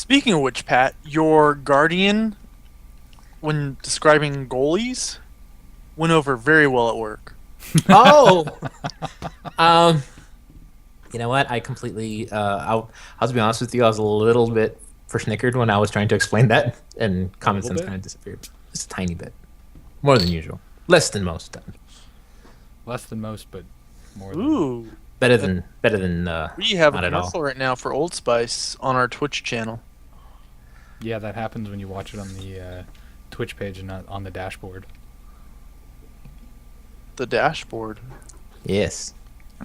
Speaking of which, Pat, your guardian, when describing goalies, went over very well at work. Oh, um, you know what? I completely. I'll be honest with you. I was a little bit verschnickered when I was trying to explain that, and A common little sense bit? kind of disappeared. Just a tiny bit, more than usual, less than most times. Less than most, but more than. Ooh. Better than We have a not at all. commercial right now for Old Spice on our Twitch channel. Yeah, that happens when you watch it on the Twitch page and not on the dashboard. The dashboard. Yes.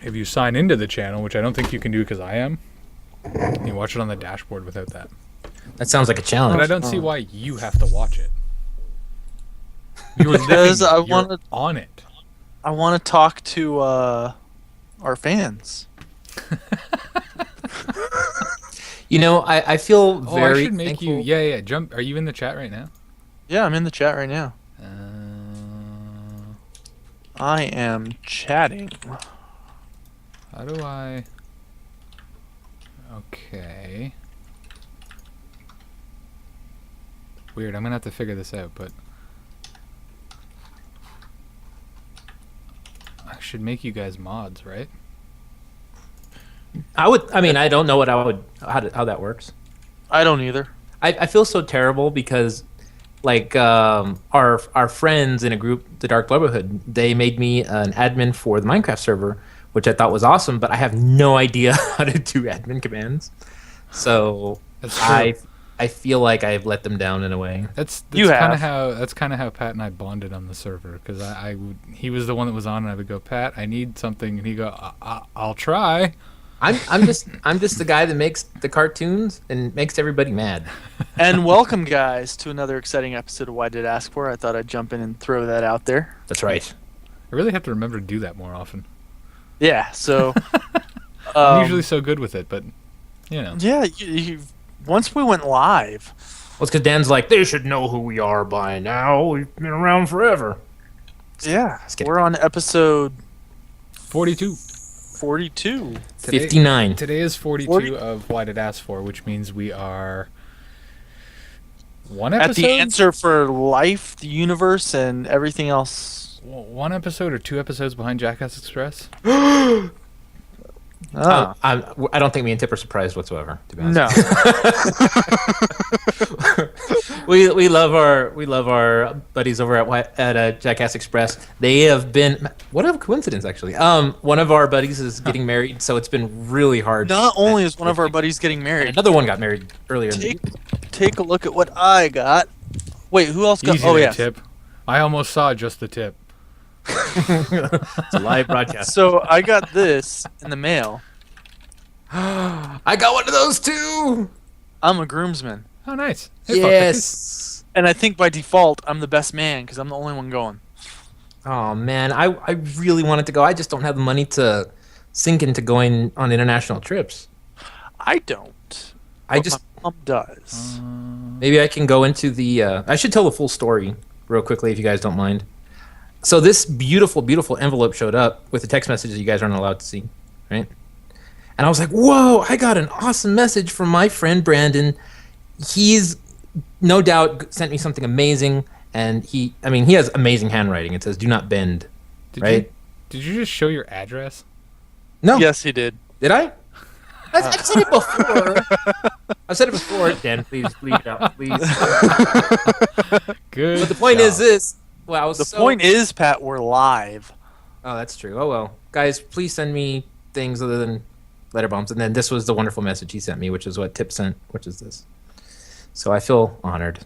If you sign into the channel, which I don't think you can do because I am, you watch it on the dashboard without that. That sounds like a But I challenge. don't see why you have to watch it. You're Because living I it. You're wanna- on it. I want to talk to our fans. You know, I feel Oh, very I should make thankful. you. Yeah. Jump. Are you in the chat right now? Yeah, I'm in the chat right now. I am chatting. How do I? Okay. Weird. I'm gonna have to figure this out, but I should make you guys mods, right? I would. I mean, I don't know what I would how that works. I don't either. I feel so terrible because, like, our friends in a group, the Dark Brotherhood, they made me an admin for the Minecraft server, which I thought was awesome, but I have no idea how to do admin commands. So That's true. I feel like I've let them down in a way. That's You kind of have. how Pat and I bonded on the server because he was the one that was on and I would go, Pat, I need something, and he'd go, I'll try. I'm just the guy that makes the cartoons and makes everybody mad. And welcome, guys, to another exciting episode of Why Did Ask For. I thought I'd jump in and throw that out there. That's right. I really have to remember to do that more often. Yeah, so... I'm usually so good with it, but you know. Yeah, once we went live... Well, it's because Dan's like, they should know who we are by now. We've been around forever. Yeah, Just kidding. we're on episode 42. 42. 59. Today is 42 40? of Why Did Ask For, which means we are one At episode. the answer for life, the universe, and everything else. One episode or 2 episodes behind Jackass Express. Oh. I don't think me and Tip are surprised whatsoever, to be honest. No. we love our buddies over at Jackass Express. They have been, what a coincidence actually. One of our buddies is getting married, so it's been really hard. Not only is one of our buddies getting married, Another one got married earlier. in the take a look at what I got. Wait, who else got... Easy Oh, there, yeah. Tip. I almost saw just the tip. It's a live broadcast. So I got this in the mail. I got one of those too. I'm a groomsman. Oh, nice. Hey, fuck, Yes. And I think by default, I'm the best man because I'm the only one going. Oh man, I really wanted to go. I just don't have the money to sink into going on international trips. I don't. I but just my mom does. maybe I can go into the. I should tell the full story real quickly if you guys don't mind. So this beautiful, beautiful envelope showed up with a text message that you guys aren't allowed to see, right? And I was like, "Whoa! I got an awesome message from my friend Brandon. He's no doubt sent me something amazing, and he has amazing handwriting. It says, "Do not bend." Did Right? Did you just show your address? No, Yes, he did. did I? I've said it before. I've said it before. Dan, please bleep it out, please. Good. But the point is this. Well, I was The so- point is, Pat, we're live. Oh, that's true. Oh well, guys, please send me things other than letter bombs. And then this was the wonderful message he sent me, which is what Tip sent, which is this. So I feel honored.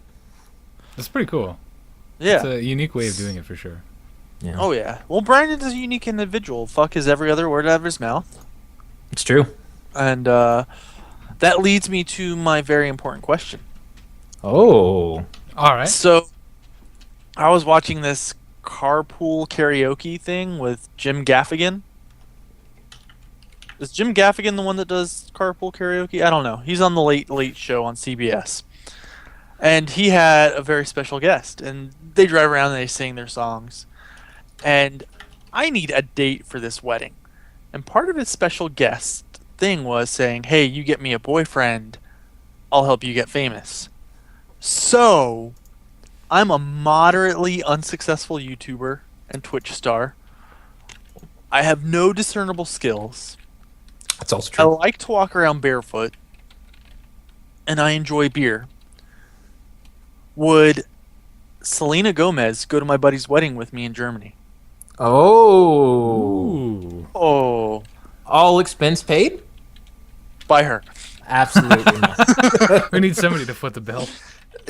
That's pretty cool. Yeah. It's a unique way of doing it for sure. Yeah, Oh, yeah. Well, Brandon is a unique individual. Fuck is every other word out of his mouth. it's true. And that leads me to my very important question. Oh, All right. So, I was watching this carpool karaoke thing with Jim Gaffigan. Is Jim Gaffigan the one that does carpool karaoke? I don't know. He's on the Late Late Show on CBS. And he had a very special guest. And they drive around and they sing their songs. And I need a date for this wedding. And part of his special guest thing was saying, hey, you get me a boyfriend I'll help you get famous. So, I'm a moderately unsuccessful YouTuber and Twitch star. I have no discernible skills. That's also I true. like to walk around barefoot, and I enjoy beer. Would Selena Gomez go to my buddy's wedding with me in Germany? Oh, Ooh. Oh, all expense paid? by her. Absolutely not. We need somebody to foot the bill.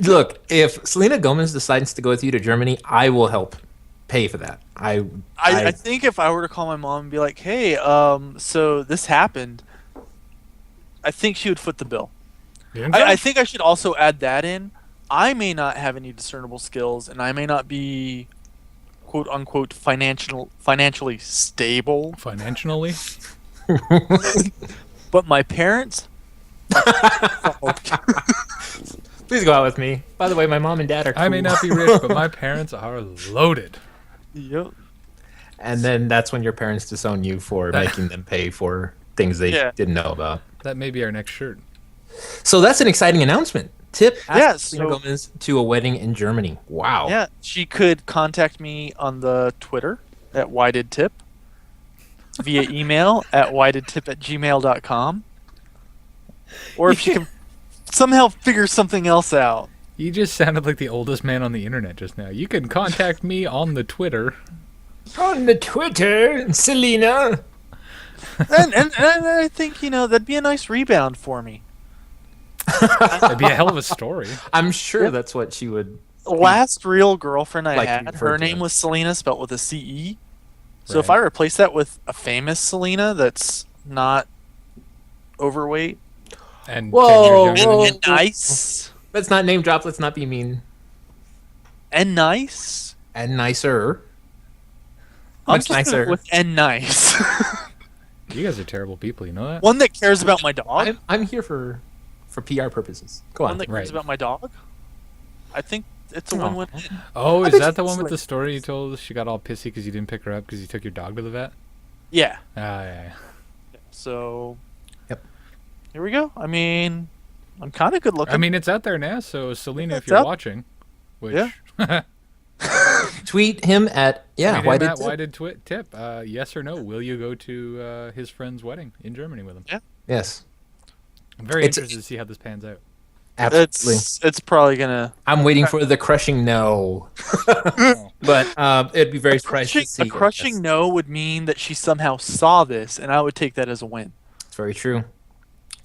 Look, if Selena Gomez decides to go with you to Germany, I will help pay for that. I think if I were to call my mom and be like, "Hey, so this happened," I think she would foot the bill. You think so? I think I should also add that in. I may not have any discernible skills, and I may not be "quote unquote" financially stable, Financially? but my parents. Please go out with me. By the way, my mom and dad are cool. I may not be rich, but my parents are loaded. Yep. And then that's when your parents disown you for making them pay for things they Yeah. didn't know about. That may be our next shirt. So that's an exciting announcement. Tip Yeah, Selena so- Gomez to a wedding in Germany. Wow. Yeah, she could contact me on the Twitter at whydidtip, via email at whydidtip@gmail.com, or if she can somehow figure something else out. You just sounded like the oldest man on the internet just now. You can contact me on the Twitter. On the Twitter, Selena. And I think, that'd be a nice rebound for me. That'd be a hell of a story. I'm sure that's what she would. Last real girlfriend I Like you had, referred her to name it. was Selena, spelled with a C-E. So if Right. I replace that with a famous Selena that's not overweight And Whoa, 10 years younger whoa. than and nice Let's not name drop. Let's not be mean. and nice, And nicer. I'm Much just gonna nicer. go with and nice. you. You guys are terrible people, you know that? One that cares about my dog. I'm here for PR purposes. Go One on. that cares Right. about my dog. I think it's a Oh. win-win. Oh, I is bet that you the one it's with like- the story you told us? She got all pissy because you didn't pick her up because you took your dog to the vet? Yeah. Ah, yeah. So. Yep. Here we go. I mean, I'm kind of good looking. I mean, it's out there now, so Selena, if It's you're out. watching, which Yeah. Tweet him at why did why did tip? Yes or no? Will you go to his friend's wedding in Germany with him? Yeah. yes, I'm very It's- interested to see how this pans out. absolutely. it's probably gonna I'm waiting for the crushing no, but it'd be very surprised to see a crushing it. no would mean that she somehow saw this, and I would take that as a win. It's very true.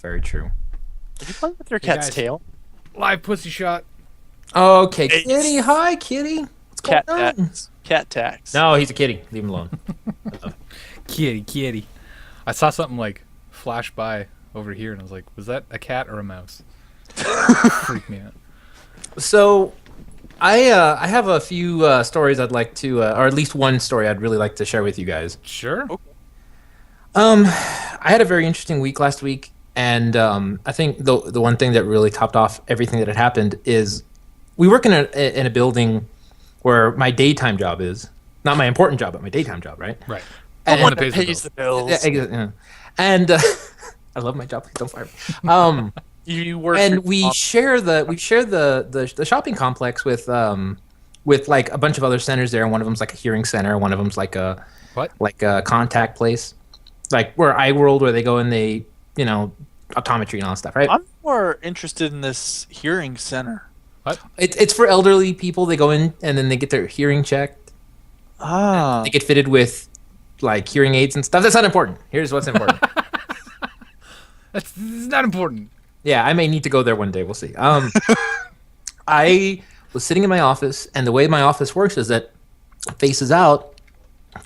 Very true. Did you play with your Hey, cat's guys. tail? Live pussy shot. Okay, Hey. kitty. Hi, kitty. What's going Cat on? tax. Cat tax. No, he's a kitty. Leave him alone. Kitty. I saw something like flash by over here, and I was like, was that a cat or a mouse? Freaked me out. So, I have a few stories I'd like to, or at least one story I'd really like to share with you guys. Sure. I had a very interesting week last week, and I think the one thing that really topped off everything that had happened is we work in a building where my daytime job is not my important job, but my daytime job, right? Right. And- One that that pays the pays bills. the bills. Yeah. And I love my job. Please don't fire me. You work. And we share the shopping complex with like a bunch of other centers there. One of them's like a hearing center. One of them's like a What? contact place, like where iWorld, where they go and they optometry and all that stuff, right? I'm more interested in this hearing center. What? It's for elderly people. They go in and then they get their hearing checked. Ah. They get fitted with like hearing aids and stuff. That's not important. Here's what's important. This is not important. Yeah, I may need to go there one day. We'll see. I was sitting in my office, and the way my office works is that it faces out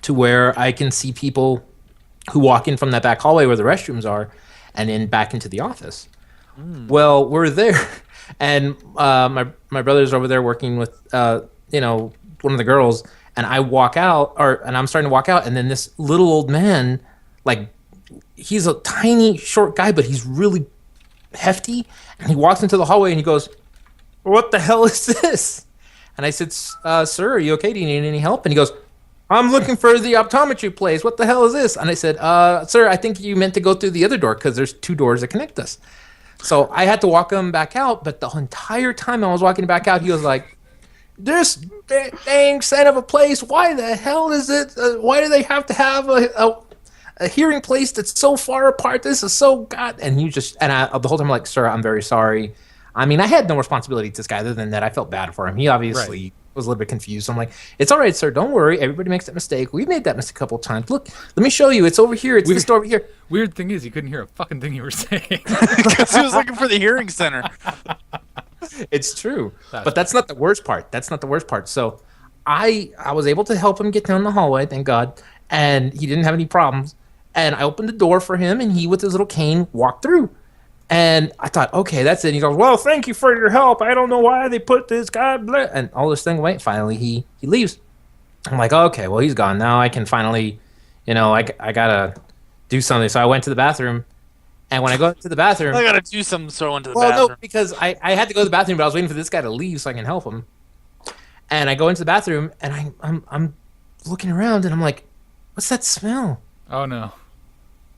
to where I can see people who walk in from that back hallway where the restrooms are, and then back into the office. Well, we're there, and my brother's over there working with one of the girls, and I walk out, and I'm starting to walk out, and then this little old man, like, he's a tiny short guy, but he's really hefty, and he walks into the hallway and he goes, "What the hell is this?" And I said, "Sir, are you okay? Do you need any help?" And he goes, "I'm looking for the optometry place. What the hell is this?" And I said, "Sir, I think you meant to go through the other door because there's two doors that connect us." So I had to walk him back out, but the entire time I was walking back out, he was like, "This dang son of a place! Why the hell is it? Why do they have to have a hearing place that's so far apart? This is so god." And he just the whole time I'm like, "Sir, I'm very sorry. I mean, I had no responsibility to this guy other than that I felt bad for him. He obviously was a little bit confused. So I'm like, it's all right, sir. Don't worry. Everybody makes that mistake. We've made that mistake a couple of times. Look, let me show you. It's over here. It's this door over here." Weird thing is, he couldn't hear a fucking thing you were saying. Because he was looking for the hearing center. It's true. But that's not the worst part. That's not the worst part. So I was able to help him get down the hallway, thank God. And he didn't have any problems. And I opened the door for him, and he, with his little cane, walked through. And I thought, okay, that's it. And he goes, "Well, thank you for your help. I don't know why they put this guy," blah, and all this thing away. Finally, he leaves. I'm like, okay, well, he's gone. Now I can finally, I got to do something. So I went to the bathroom. And when I go to the bathroom, I gotta do something, so I went to the well, bathroom. no, because I had to go to the bathroom, but I was waiting for this guy to leave so I can help him. And I go into the bathroom, and I'm looking around, and I'm like, "What's that smell?" Oh no.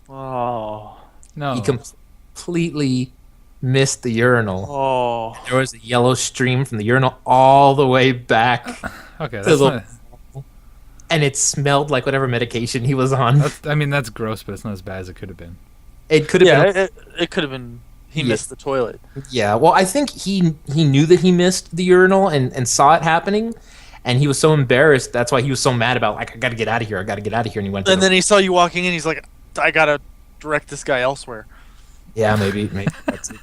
Oh. No. He completely missed the urinal. Oh. There was a yellow stream from the urinal all the way back, Okay, to that's the- not. and it smelled like whatever medication he was on. I mean, that's gross, but it's not as bad as it could have been. It could have Yeah, been. it could have been. He Yeah. missed the toilet. Yeah, well, I think he knew that he missed the urinal and saw it happening, and he was so embarrassed. That's why he was so mad about, like, I got to get out of here. I got to get out of here. And he went. And then he saw you walking in. He's like, "I gotta direct this guy elsewhere." Yeah, maybe that's it.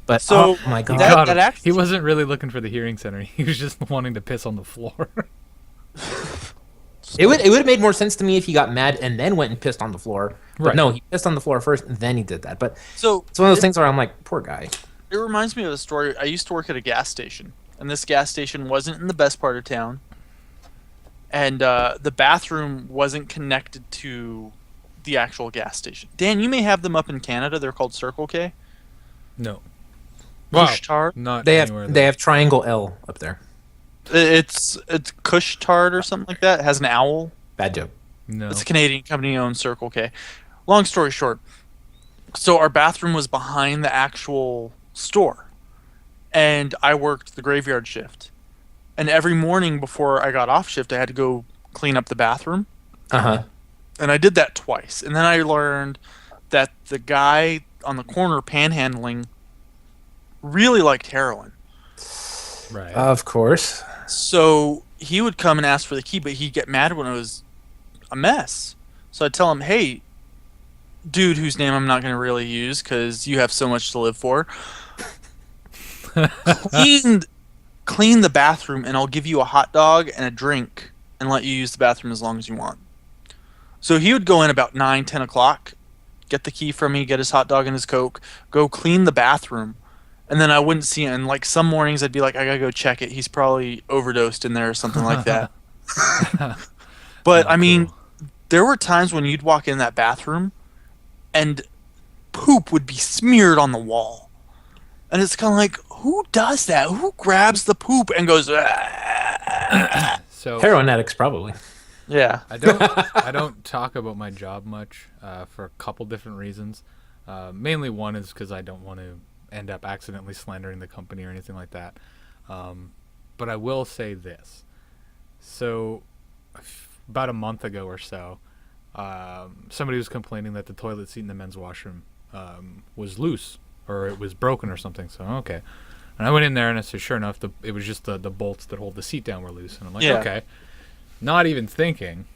But So, oh my god, that- God, actually- he wasn't really looking for the hearing center. He was just wanting to piss on the floor. it would have made more sense to me if he got mad and then went and pissed on the floor. But Right. no, he pissed on the floor first, and then he did that. But So it's one of those things where I'm like, poor guy. it reminds me of a story. I used to work at a gas station, and this gas station wasn't in the best part of town, and the bathroom wasn't connected to the actual gas station. Dan, you may have them up in Canada. They're called Circle K. No. Wow. Kush Tart. Not They anywhere. have Triangle L up there. It's Kush Tart or something like that. It has an owl. Bad joke. No. It's a Canadian company owned Circle K. Long story short, so our bathroom was behind the actual store, and I worked the graveyard shift. And every morning before I got off shift, I had to go clean up the bathroom, Uh-huh. and I did that twice. And then I learned that the guy on the corner panhandling really liked heroin. Right. Of course. So he would come and ask for the key, but he'd get mad when it was a mess. So I'd tell him, "Hey, dude, whose name I'm not going to really use because you have so much to live for, clean the bathroom, and I'll give you a hot dog and a drink and let you use the bathroom as long as you want." So he would go in about 9, 10 o'clock, get the key from me, get his hot dog and his Coke, go clean the bathroom, and then I wouldn't see him. And like some mornings I'd be like, "I gotta go check it. He's probably overdosed in there or something like that." But Oh, I mean, cool. there were times when you'd walk in that bathroom and poop would be smeared on the wall. And it's kind of like, who does that? Who grabs the poop and goes, "Ah." So Heroin addicts, probably. Yeah. I don't talk about my job much for a couple different reasons. Mainly one is because I don't want to end up accidentally slandering the company or anything like that. But I will say this. So about a month ago or so, somebody was complaining that the toilet seat in the men's washroom was loose or it was broken or something. So, okay. And I went in there and I said, sure enough, it was just the bolts that hold the seat down were loose. And I'm like, Yeah. okay. Not even thinking,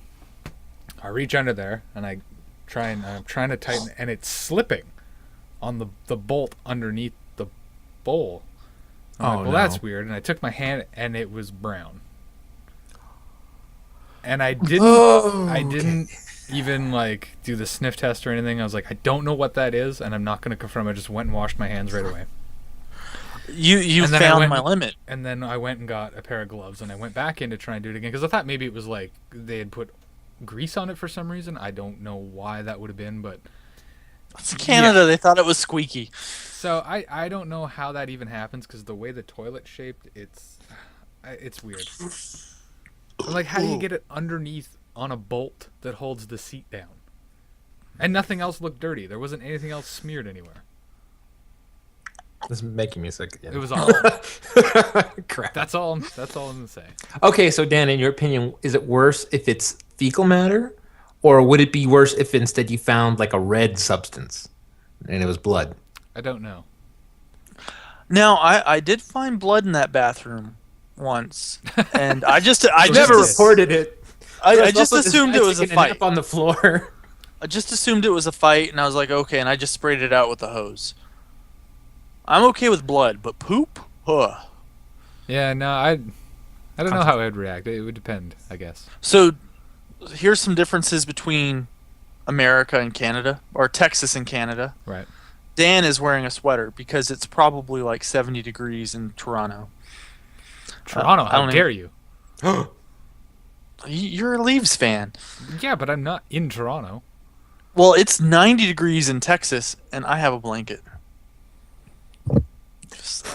I reach under there and I'm trying to tighten it, and it's slipping on the bolt underneath the bowl. I'm like, well, no. that's weird. And I took my hand and it was brown. And I didn't even like do the sniff test or anything. I was like, I don't know what that is, and I'm not going to confirm. I just went and washed my hands right away. You And then I found went- my limit. And then I went and got a pair of gloves, and I went back in to try and do it again because I thought maybe it was like they had put grease on it for some reason. I don't know why that would have been, but It's Canada. They thought it was squeaky. so I don't know how that even happens because the way the toilet's shaped, it's weird. I'm like, how do you get it underneath on a bolt that holds the seat down? And nothing else looked dirty. There wasn't anything else smeared anywhere. This is making me sick again. It was awful. Crap. That's all. That's all I'm gonna say. Okay, so Dan, in your opinion, is it worse if it's fecal matter, or would it be worse if instead you found like a red substance and it was blood? I don't know. Now, I did find blood in that bathroom once, and I Never just- reported it. I just assumed it was a fight. Up on the floor. I just assumed it was a fight, and I was like, okay, and I just sprayed it out with a hose. I'm okay with blood, but poop? Huh. Yeah, no, I don't know how I'd react. It would depend, I guess. So, here's some differences between America and Canada, or Texas and Canada. Right. Dan is wearing a sweater because it's probably like 70 degrees in Toronto. Toronto, I how don't dare you? You're a Leafs fan. Yeah, but I'm not in Toronto. Well, it's 90 degrees in Texas, and I have a blanket.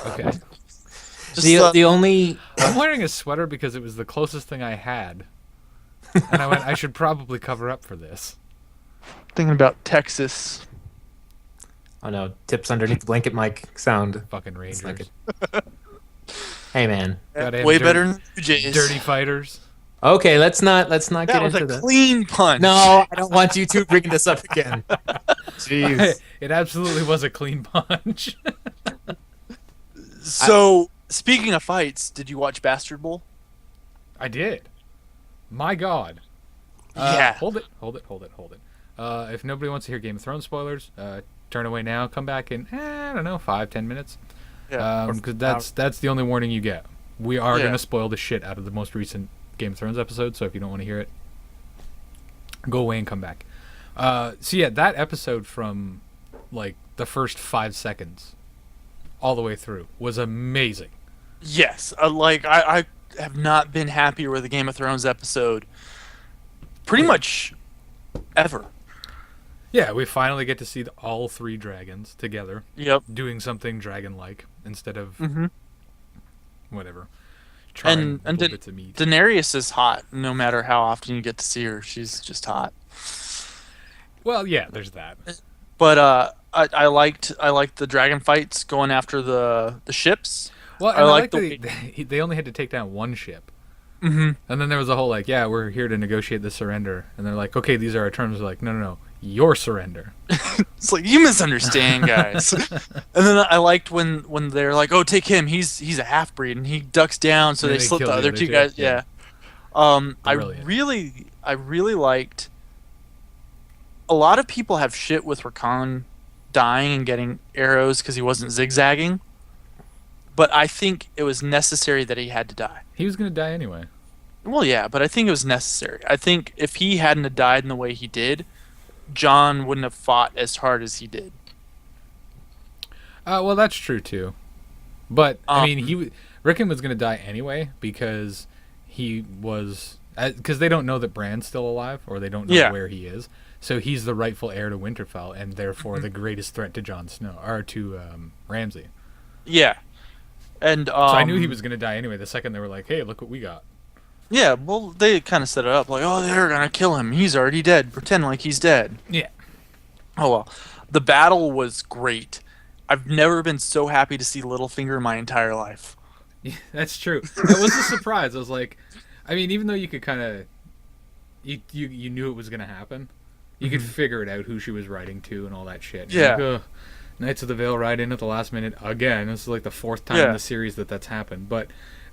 Okay. The only I'm wearing a sweater because it was the closest thing I had. And I went, I should probably cover up for this. Thinking about Texas. oh no, tips underneath the blanket mic sound. Fucking It's Rangers. like hey man. Goddamn Way dirty- better than Blue Jays. Dirty fighters. Okay, let's not That get was into a that. clean punch. No, I don't want you two bringing this up again. Jeez. It absolutely was a clean punch. So, speaking of fights, did you watch Bastard Bowl? I did. My God. Yeah. Hold it. If nobody wants to hear Game of Thrones spoilers, turn away now. Come back in, I don't know, 5-10 minutes. Yeah. Because that's the only warning you get. We are Yeah. going to spoil the shit out of the most recent Game of Thrones episode, so if you don't want to hear it, go away and come back. So yeah, that episode from like the first 5 seconds all the way through was amazing. Yes. I have not been happier with a Game of Thrones episode pretty much ever. Yeah, we finally get to see all 3 dragons together Yep. doing something dragon-like instead of Mm-hmm. whatever. Charring And little bits of meat. Daenerys is hot no matter how often you get to see her. She's just hot. Well, yeah, there's that. But I liked the dragon fights going after the ships. Well, and I I like like the they only had to take down 1 ship. Mm-hmm. And then there was a whole like, yeah, we're here to negotiate the surrender. And they're like, okay, these are our terms. They're like, no, your surrender. It's like, you misunderstand, guys. And then I liked when they're like, oh, take him. He's a half breed, and he ducks down, so And they they slip the kill the other other two two, guys. yeah. Yeah. I Brilliant. really liked. A lot of people have shit with Rakan dying and getting arrows because he wasn't zigzagging, but I think it was necessary that he had to die. He was going to die anyway. Well, yeah, but I think it was necessary. I think if he hadn't have died in the way he did, John wouldn't have fought as hard as he did. Well, that's true too. But I mean, Um, Rickon was going to die anyway because he was because they don't know that Bran's still alive or they don't know Yeah. where he is. So he's the rightful heir to Winterfell and therefore Mm-hmm. the greatest threat to Jon Snow or to Ramsay. Yeah, and So I knew he was going to die anyway. The second they were like, "Hey, look what we got." Yeah, well, they kind of set it up like, oh, they're gonna kill him. He's already dead. Pretend like he's dead. Yeah. Oh well, the battle was great. I've never been so happy to see Littlefinger in my entire life. Yeah, that's true. It was a surprise. I was like, I mean, even though you could kind of, you knew it was gonna happen, you could figure it out who she was writing to and all that shit. You're Yeah. like, "Ugh, Knights of the Vale ride in at the last minute again. This is like the 4th time Yeah. in the series that's happened. But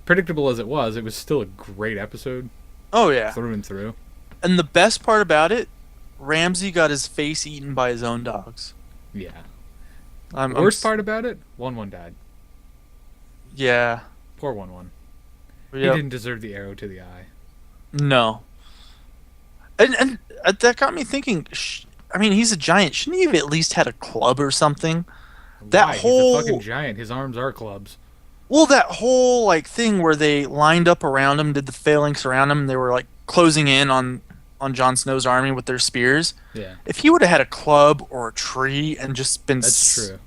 predictable as it was still a great episode Oh yeah, through and through. and the best part about it, Ramsay got his face eaten by his own dogs. Yeah. I'm Worst part about it, 1-1 died. Yeah. Poor 1-1. He Yep. didn't deserve the arrow to the eye. No. And that got me thinking. I mean, he's a giant. Shouldn't he have at least had a club or something? That Why? whole He's a fucking giant. His arms are clubs. Well, that whole like thing where they lined up around him, did the phalanx around him, they were like closing in on Jon Snow's army with their spears. Yeah. If he would have had a club or a tree and just been That's true.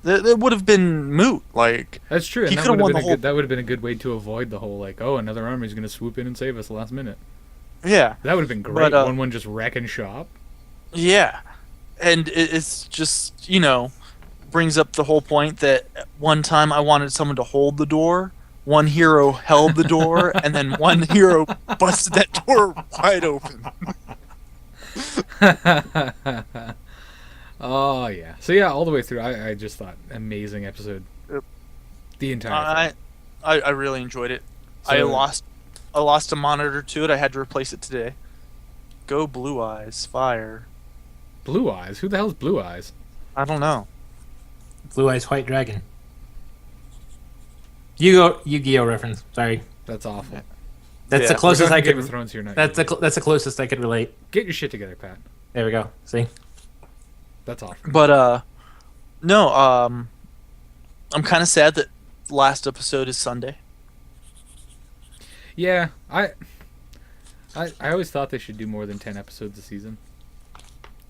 That would have been moot. Like That's true. He And that could've would have won been the whole- that would have been a good way to avoid the whole like, oh, another army's going to swoop in and save us last minute. yeah, That would have been great. But, 1-1 just wrecking shop. yeah, and it's just brings up the whole point that one time I wanted someone to hold the door. One hero held the door, and then one hero busted that door wide open. Oh yeah. So yeah, all the way through, I just thought amazing episode. Yep. The entire thing. I really enjoyed it. So- I lost a monitor to it. I had to replace it today. Go Blue Eyes, fire. Blue Eyes. Who the hell's Blue Eyes? I don't know. Blue Eyes White Dragon. Yu-Gi-Oh reference. Sorry, That's awful. that's Yeah. the closest I Game of could. Thrones here, not That's you. the closest I could relate. Get your shit together, Pat. There we go. See, That's awful. But no. I'm kind of sad that last episode is Sunday. Yeah, I always thought they should do more than 10 episodes a season.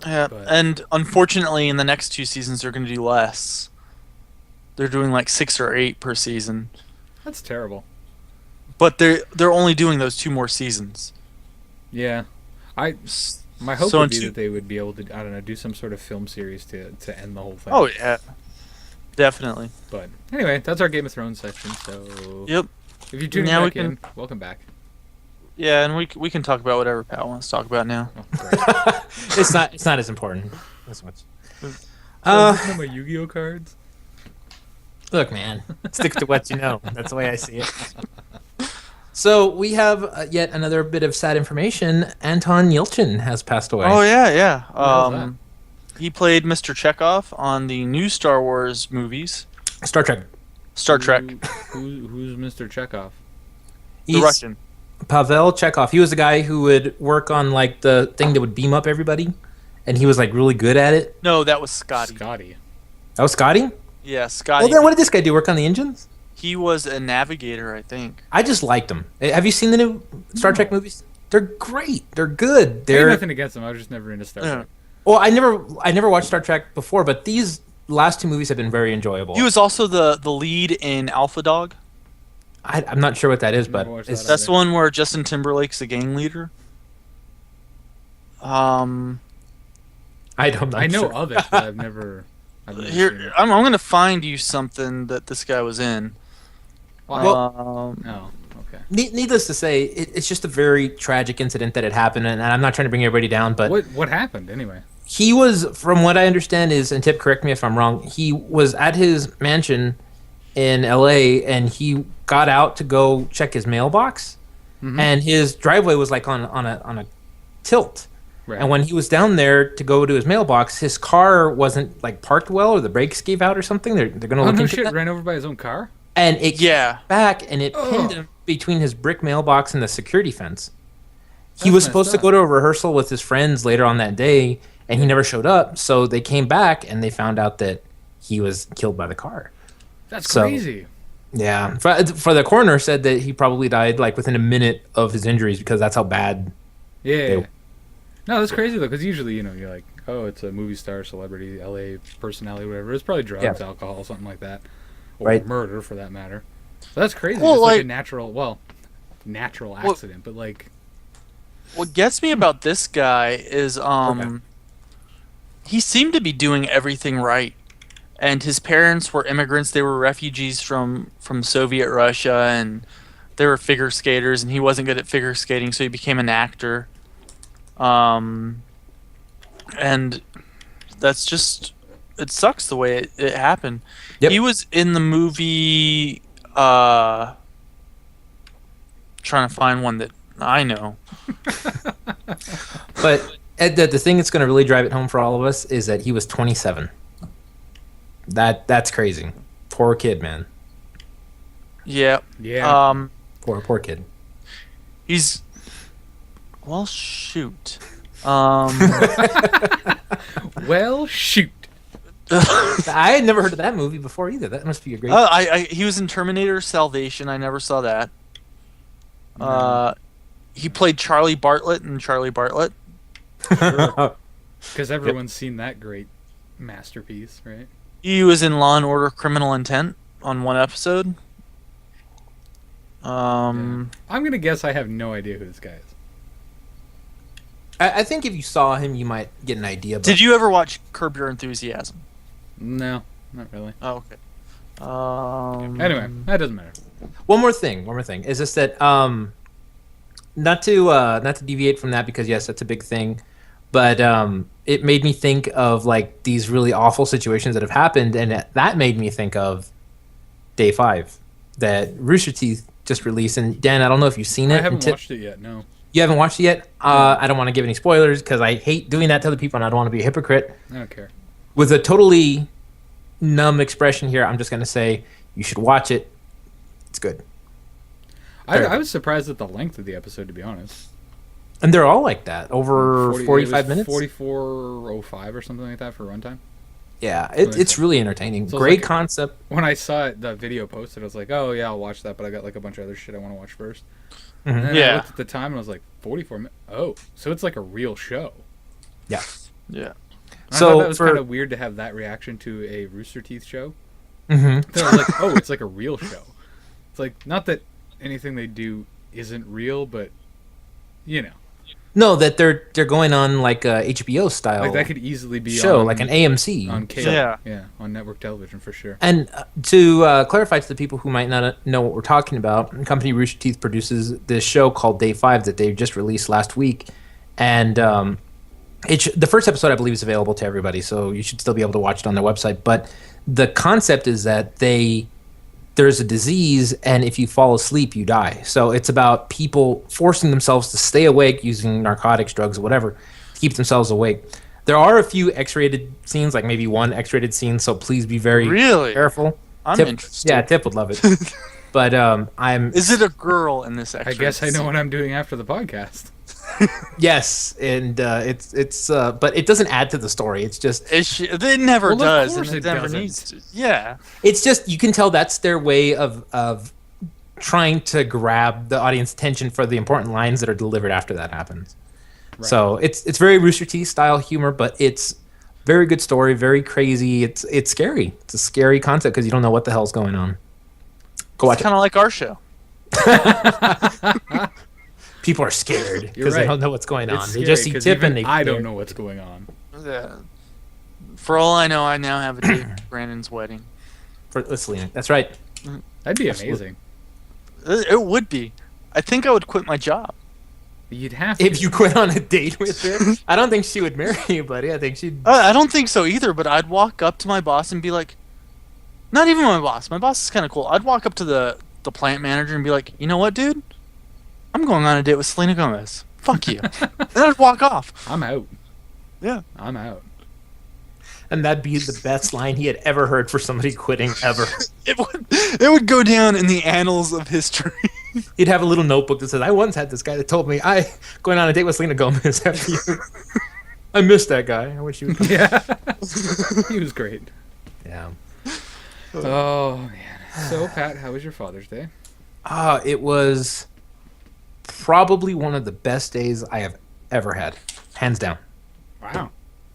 Yeah, But- and unfortunately, in the next 2 seasons, they're going to do less. They're doing like 6 or 8 per season, That's terrible. but they're only doing those 2 more seasons. Yeah, my hope So would in be two- that they would be able to, I don't know, do some sort of film series to end the whole thing. Oh yeah, definitely. But anyway, that's our Game of Thrones section. So Yep. if you're tuning Now we back in, welcome back. Yeah, and we can talk about whatever Pat wants to talk about now. Oh, great. it's not as important as much. Oh, looking at my Yu-Gi-Oh cards. Look, man, stick to what you know. That's the way I see it. So we have yet another bit of sad information. Anton Yelchin has passed away. Oh yeah. hell's He played Mr. Chekhov on the new Star Wars movies, Star Trek. Star Trek, Who's Mr. Chekhov? the He's Russian. Pavel Chekhov. He was the guy who would work on like the thing that would beam up everybody, and he was like really good at it. No, that was Scotty. Scotty. That was Scotty. Yeah, Scotty. Well, then what did this guy do? Work on the engines? He was a navigator, I think. I just liked him. Have you seen the new Star Trek movies? They're great. They're good. I had They're nothing against him. I was just never into Star Yeah. Trek. well. I never watched Star Trek before, but these last 2 movies have been very enjoyable. He was also the lead in Alpha Dog. I'm not sure what that is, but Never watched it's, that That's the one where Justin Timberlake's the gang leader. I'm not I know sure. of it, but I've never seen Here, it. I'm gonna find you something that this guy was in. Oh, okay. Needless to say, it's just a very tragic incident that had happened, and I'm not trying to bring everybody down, but What happened anyway? he was, from what I understand, and Tip, correct me if I'm wrong, he was at his mansion in LA, and he got out to go check his mailbox, and his driveway was like on a tilt. Right. And when he was down there to go to his mailbox, his car wasn't like parked well, or the brakes gave out or something. They're gonna Oh look no into shit! that. Ran over by his own car. And it Yeah. came back and it pinned Ugh. him between his brick mailbox and the security fence. He That's was supposed to messed go to a rehearsal with his friends later on that day, and he never showed up. So they came back and they found out that he was killed by the car. That's So- crazy. Yeah, for the coroner said that he probably died like within a minute of his injuries because that's how bad. Yeah. They- No, that's crazy though, because usually you're like, oh, it's a movie star, celebrity, LA personality, whatever. It's probably drugs, Yeah. alcohol, something like that, or Right. murder for that matter. So that's crazy. Well, It's like a like- natural accident, but like, What gets me about this guy is he seemed to be doing everything right. And his parents were immigrants. They were refugees from Soviet Russia, and they were figure skaters, and he wasn't good at figure skating, so he became an actor. And that's just, it sucks the way it happened. Yep. He was in the movie trying to find one that I know. But the thing that's going to really drive it home for all of us is that he was 27. That's crazy. Poor kid, man. Yeah. yeah. Poor kid. He's, well, shoot. Well, shoot. I had never heard of that movie before either. That must be a great. He was in Terminator Salvation. I never saw that. He played Charlie Bartlett in Charlie Bartlett. Because everyone's seen that great masterpiece, right? He was in Law and Order: Criminal Intent on one episode. I'm gonna guess I have no idea who this guy is. I think if you saw him, you might get an idea. But Did you ever watch Curb Your Enthusiasm? No, not really. Oh, okay. Anyway, that doesn't matter. One more thing. Is just that not to deviate from that because yes, that's a big thing, but it made me think of like these really awful situations that have happened, and that made me think of Day 5 that Rooster Teeth just released. And Dan, I don't know if you've seen it. I haven't watched it yet. No. You haven't watched it yet? I don't want to give any spoilers because I hate doing that to other people, and I don't want to be a hypocrite. I don't care. With a totally numb expression here, I'm just going to say you should watch it. It's good. I was surprised at the length of the episode, to be honest. And they're all like that, over 45 minutes. 44:05 or something like that for runtime. Yeah, it's really entertaining. So Great like, concept. When I saw it, the video posted, I was like, oh yeah, I'll watch that, but I got like a bunch of other shit I want to watch first. Mm-hmm. And then I Yeah. looked at the time and I was like, 44 minutes. Oh, so it's like a real show. Yeah. Yeah. I So thought that was for- kind of weird to have that reaction to a Rooster Teeth show. Mm-hmm. So I was like, oh, it's like a real show. It's like, not that anything they do isn't real, but, you know. No, that they're going on like a HBO style Like that could easily be show, on, like an AMC. on cable. Yeah. Yeah, on network television for sure. And to clarify to the people who might not know what we're talking about, the company Rooster Teeth produces this show called Day 5 that they just released last week. And the first episode, I believe, is available to everybody, so you should still be able to watch it on their website. But the concept is that there's a disease, and if you fall asleep, you die. So it's about people forcing themselves to stay awake using narcotics, drugs, or whatever, to keep themselves awake. There are a few X-rated scenes, like maybe one X-rated scene, so please be very Really? careful. I'm Tip, interested. Yeah, Tip would love it. But Is it a girl in this? I guess I know what I'm doing after the podcast. yes, and it's but it doesn't add to the story. It's just It never Well, of does, course and it it never doesn't. needs to. Yeah. it's just you can tell that's their way of trying to grab the audience attention for the important lines that are delivered after that happens. Right. So it's very Rooster Teeth style humor, but it's very good story, very crazy. It's scary. It's a scary concept because you don't know what the hell's going on. Go watch It's kind of like our show. it. People are scared You're because they right. don't know what's going on. It's They just see scary, 'cause Tip even and they. I don't know what's going on. Yeah. For all I know, I now have a date for Brandon's wedding. For Selena. That's right. That'd be Absolutely. amazing. It would be. I think I would quit my job. You'd have to. If you quit on a date with her, I don't think she would marry you, buddy. I think she'd. I don't think so either, but I'd walk up to my boss and be like, not even my boss. My boss is kind of cool. I'd walk up to the plant manager and be like, you know what, dude? I'm going on a date with Selena Gomez. Fuck you. And I'd walk off. I'm out. Yeah. I'm out. And that'd be the best line he had ever heard for somebody quitting ever. It would go down in the annals of history. He'd have a little notebook that says, I once had this guy that told me I going on a date with Selena Gomez after you. I missed that guy. I wish you would. Yeah. He was great. Yeah. Oh, man. So, Pat, how was your Father's Day? It was probably one of the best days I have ever had. Hands down. Wow.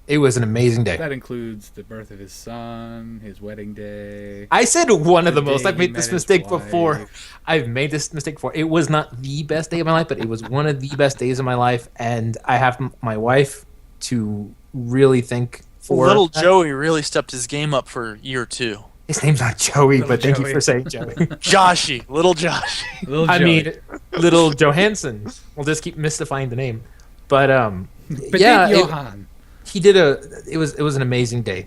It was an amazing day. That includes the birth of his son, his wedding day. I said one of the most. day I've he made met this his mistake before. wife. I've made this mistake before. It was not the best day of my life, but it was one of the best days of my life. And I have my wife to really thank for. Little Joey really stepped his game up for year 2. His name's not Joey, Little but thank you Joey. for saying Joey. Joshy. Little Joshy. Little I Joey. mean, little Johansson. We'll just keep mystifying the name. But But yeah, Johan. he did it was an amazing day.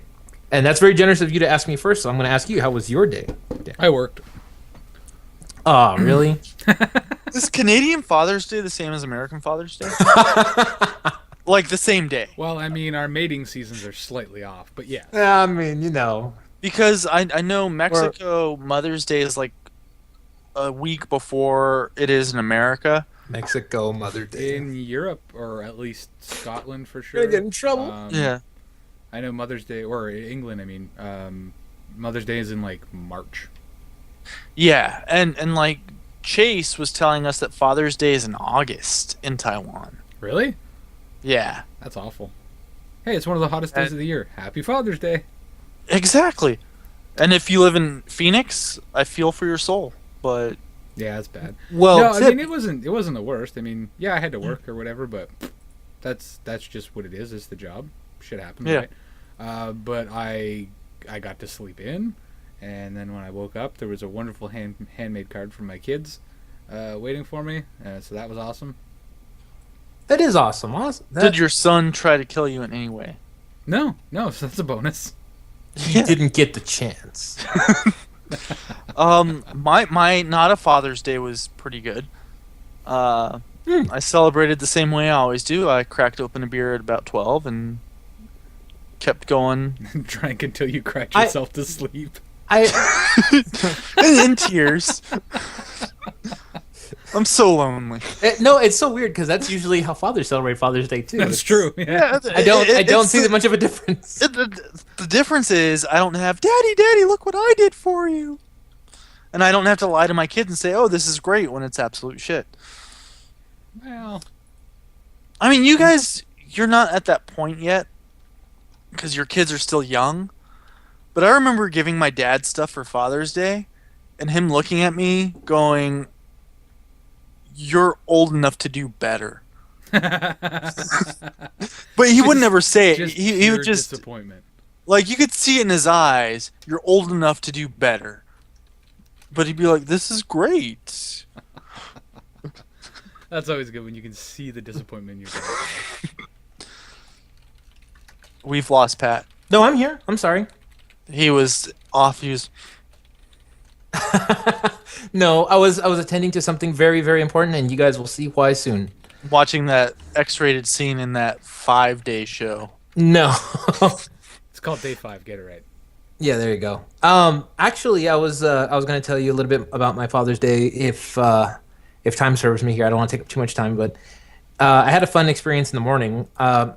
And that's very generous of you to ask me first, so I'm going to ask you, how was your day? I worked. Oh, really? Is Canadian Father's Day the same as American Father's Day? Like the same day? Well, I mean, our mating seasons are slightly off, but yeah. I mean, you know. Because I know Mexico Mother's Day is like a week before it is in America. Mexico Mother Day. In Europe, or at least Scotland for sure. Gonna get in trouble. Yeah. I know Mother's Day, or England, I mean, Mother's Day is in like March. Yeah, and like Chase was telling us that Father's Day is in August in Taiwan. Really? Yeah. That's awful. Hey, it's one of the hottest days of the year. Happy Father's Day. Exactly. And if you live in Phoenix, I feel for your soul. But Yeah, that's bad. Well, No, I Tip- mean it wasn't the worst. I mean, yeah, I had to work or whatever, but that's just what it is. It's the job. Shit happens, Yeah. right? But I I got to sleep in, and then when I woke up, there was a wonderful handmade card from my kids waiting for me. So that was awesome. That is awesome. Did your son try to kill you in any way? No, so that's a bonus. He didn't get the chance. My not a Father's Day was pretty good. I celebrated the same way I always do. I cracked open a beer at about 12 and kept going. Drank until you cracked yourself to sleep. I In tears. I'm so lonely. no, it's so weird because that's usually how fathers celebrate Father's Day too. That's true. Yeah. I don't see much of a difference. The difference is I don't have, Daddy, look what I did for you. And I don't have to lie to my kids and say, oh, this is great, when it's absolute shit. Well, I mean, you guys, you're not at that point yet because your kids are still young. But I remember giving my dad stuff for Father's Day and him looking at me going, you're old enough to do better. But he would never say it. He would just, disappointment. like, you could see it in his eyes, you're old enough to do better. But he'd be like, this is great. That's always good when you can see the disappointment in your face. We've lost Pat. No, I'm here. I'm sorry. He was off. He was... No, I was attending to something very, very important, and you guys will see why soon. watching that X-rated scene in that 5-day show. No. It's called Day 5. Get it right. Yeah, there you go. Actually, I was going to tell you a little bit about my Father's Day if time serves me here. I don't want to take up too much time, but I had a fun experience in the morning.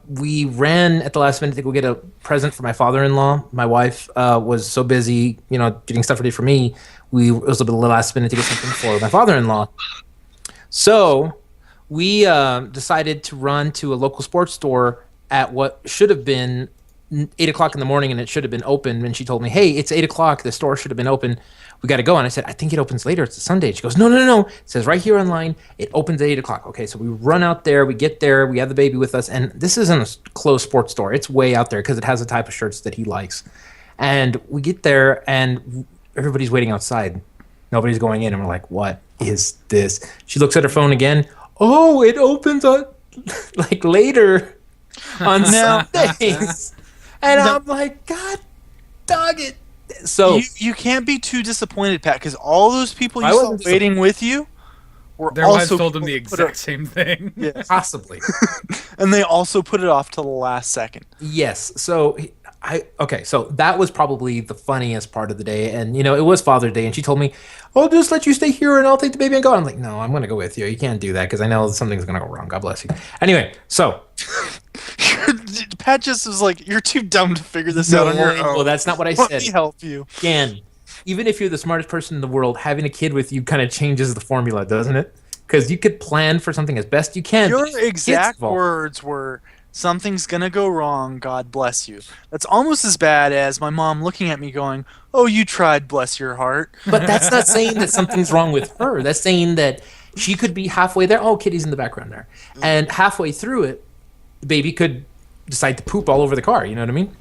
We ran at the last minute to go get a present for my father-in-law. My wife was so busy, getting stuff ready for me. It was a bit of the last minute to get something for my father-in-law. So we decided to run to a local sports store at what should have been 8 o'clock in the morning, and it should have been open. And she told me, "Hey, it's 8 o'clock. The store should have been open. We got to go." And I said, "I think it opens later. It's a Sunday." She goes, No. It says right here online, it opens at 8 o'clock. Okay, so we run out there. We get there. We have the baby with us. And this isn't a closed sports store. It's way out there because it has the type of shirts that he likes. And we get there, and everybody's waiting outside. Nobody's going in. And we're like, what is this? She looks at her phone again. Oh, it opens up like later on Sundays. And I'm like, God dog it. So you can't be too disappointed, Pat, because all those people you I saw wasn't waiting with you were Their wives also told them the people who put exact same thing. Yes. possibly. And they also put it off till the last second. Yes. So so that was probably the funniest part of the day. And, it was Father's Day. And she told me, "I'll just let you stay here and I'll take the baby and go." I'm like, "No, I'm going to go with you. You can't do that because I know something's going to go wrong. God bless you." Anyway, so. Pat just was like, "You're too dumb to figure this out on your own." Well, that's not what I Let said. me help you. Again, even if you're the smartest person in the world, having a kid with you kind of changes the formula, doesn't it? Because you could plan for something as best you can. Your exact words were, "Something's gonna go wrong, God bless you." That's almost as bad as my mom looking at me going, "Oh, you tried, bless your heart." But that's not saying that something's wrong with her. That's saying that she could be halfway there. Oh, Kitty's in the background there. And halfway through it, the baby could decide to poop all over the car. You know what I mean?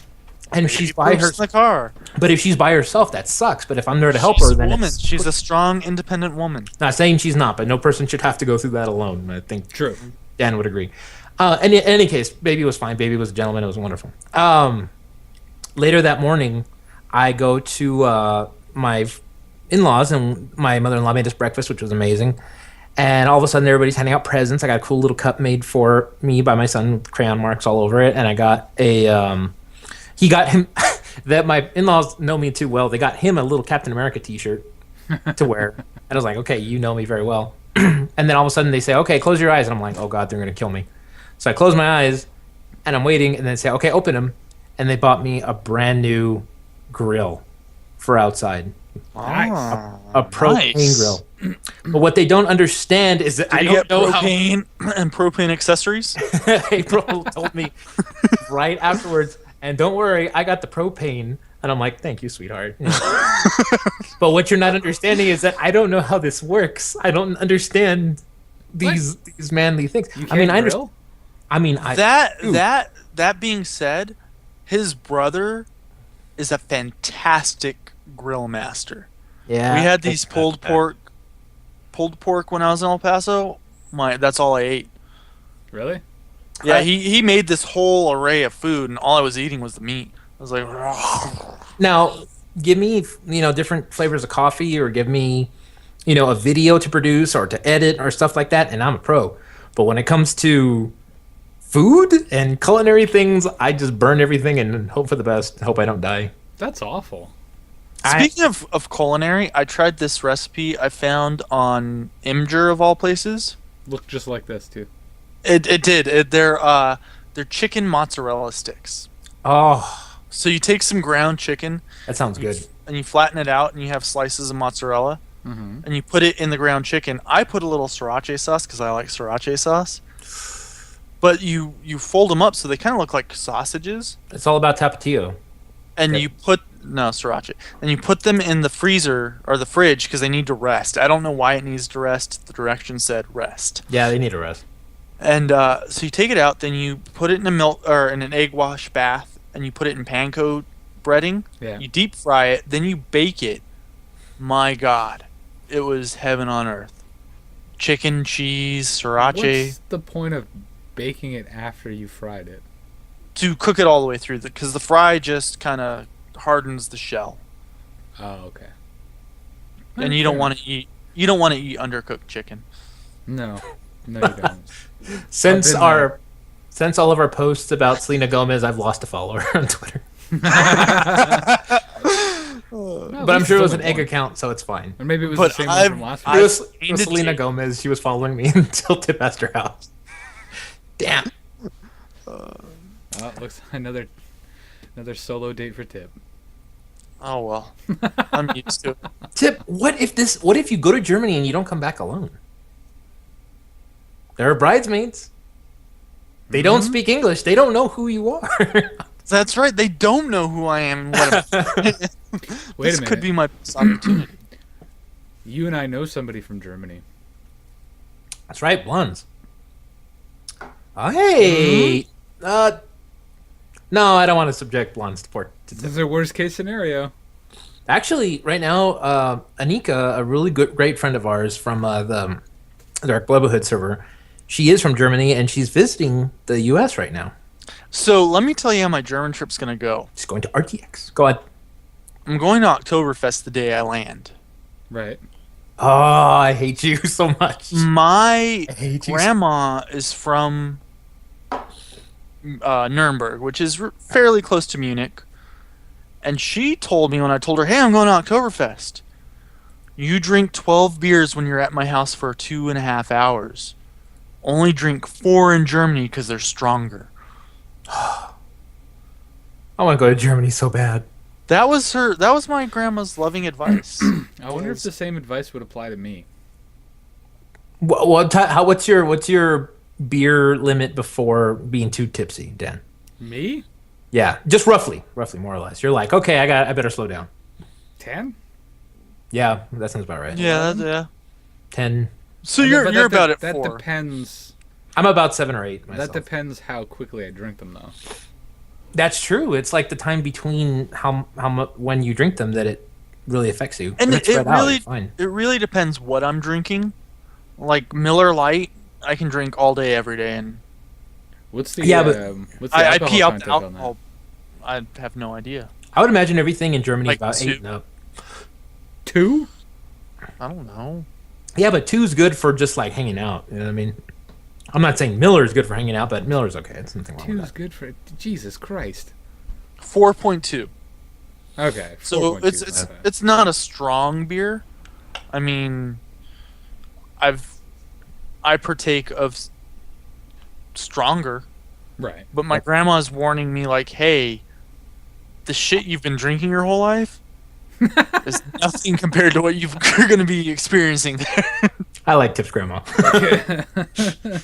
And if she's by her, in the car. but if she's by herself, that sucks. But if I'm there to help She's her, a then woman. it's She's a strong, independent woman. not saying she's not. But no person should have to go through that alone. I think True. Dan would agree. In any case, baby was fine. Baby was a gentleman. It was wonderful. Later that morning, I go to my in-laws, and my mother-in-law made us breakfast, which was amazing. And all of a sudden, everybody's handing out presents. I got a cool little cup made for me by my son with crayon marks all over it. And I got he got him, that my in-laws know me too well. They got him a little Captain America t-shirt to wear. And I was like, okay, you know me very well. And then all of a sudden they say, okay, close your eyes. And I'm like, oh God, they're going to kill me. So I close my eyes and I'm waiting, and then say, okay, open them. And they bought me a brand new grill for outside. Nice. A propane grill. But what they don't understand is that Did I you don't get know propane and propane accessories? how April told me right afterwards, and don't worry, I got the propane. And I'm like, thank you, sweetheart. But what you're not understanding is that I don't know how this works. I don't understand these manly things. I mean, I understand. That being said, his brother is a fantastic grill master. Yeah. We had these pulled pork when I was in El Paso. That's all I ate. Really? Yeah, he made this whole array of food, and all I was eating was the meat. I was like, Now, give me, different flavors of coffee, or give me, a video to produce or to edit or stuff like that, and I'm a pro. But when it comes to food and culinary things, I just burn everything and hope for the best. Hope I don't die. That's awful. Speaking of culinary, I tried this recipe I found on Imgur of all places. Looked just like this too. It did. They're chicken mozzarella sticks. Oh, So you take some ground chicken that sounds good. and you flatten it out, and you have slices of mozzarella, Mm-hmm. and you put it in the ground chicken. I put a little sriracha sauce because I like sriracha sauce. But you fold them up so they kind of look like sausages, It's all about tapatio. and Okay. you put no sriracha, and you put them in the freezer or the fridge because they need to rest. I don't know why it needs to rest. The directions said rest. Yeah, they need a rest. And so you take it out, then you put it in a milk or in an egg wash bath, and you put it in panko breading. Yeah. You deep fry it, then you bake it. My God, it was heaven on earth. Chicken, cheese, sriracha. What's the point of baking it after you fried it? To cook it all the way through, because the fry just kind of hardens the shell, Oh, okay. and you don't want to eat. You don't want to eat undercooked chicken. No, no, you don't. Since been our since all of our posts about Selena Gomez, I've lost a follower on Twitter. No, But I'm at sure it least was an only egg one. account, so it's fine. Or maybe it was But the same one I've- from last It week. was, it aimed was it Selena to- Gomez. She was following me until Tip asked her house. Damn. Oh, looks another solo date for Tip. Oh well, I'm used to it. Tip, what if you go to Germany and you don't come back alone? There are bridesmaids. They don't speak English. They don't know who you are. That's right. They don't know who I am. What Wait this a minute. could be my best opportunity. You and I know somebody from Germany. That's right, blondes. Oh, hey. No, I don't want to subject blondes to port. This is a worst case scenario. Actually, right now, Anika, a really great friend of ours from the Dark Brotherhood server, she is from Germany and she's visiting the U.S. right now. So let me tell you how my German trip's gonna go. She's going to RTX. Go on. I'm going to Oktoberfest the day I land. Right. Oh, I hate you so much. My I hate you. grandma is from Nuremberg, which is fairly close to Munich. And she told me when I told her, hey, I'm going to Oktoberfest. You drink 12 beers when you're at my house for 2.5 hours. Only drink 4 in Germany because they're stronger. I want to go to Germany so bad. That was my grandma's loving advice. I wonder if the same advice would apply to me. What's your beer limit before being too tipsy, Dan? Me? Yeah, just roughly, more or less. You're like, okay, I better slow down. 10? Yeah, that sounds about right. Yeah. 10. So But you're that about at that 4. depends. I'm about 7 or 8 myself. That depends how quickly I drink them, though. That's true. It's like the time between how much when you drink them that it really affects you. And If it's spread out, it's fine. it really depends what I'm drinking. Like Miller Lite, I can drink all day, every day, and What's the Yeah, but what's the I alcohol pee out the content on that? alcohol. I have no idea. I would imagine everything in Germany Like is about 8 2. and up. 2? I don't know. Yeah, but 2's good for just like hanging out. You know what I mean? I'm not saying Miller's good for hanging out, but Miller's okay. It's nothing wrong 2 with is that. good for Jesus Christ. 4.2. Okay. So 4.2 it's is it's not bad. it's not a strong beer. I mean, I partake of stronger, right. but my grandma's warning me like, "Hey, the shit you've been drinking your whole life is nothing compared to what you're going to be experiencing there." I like Tip's grandma.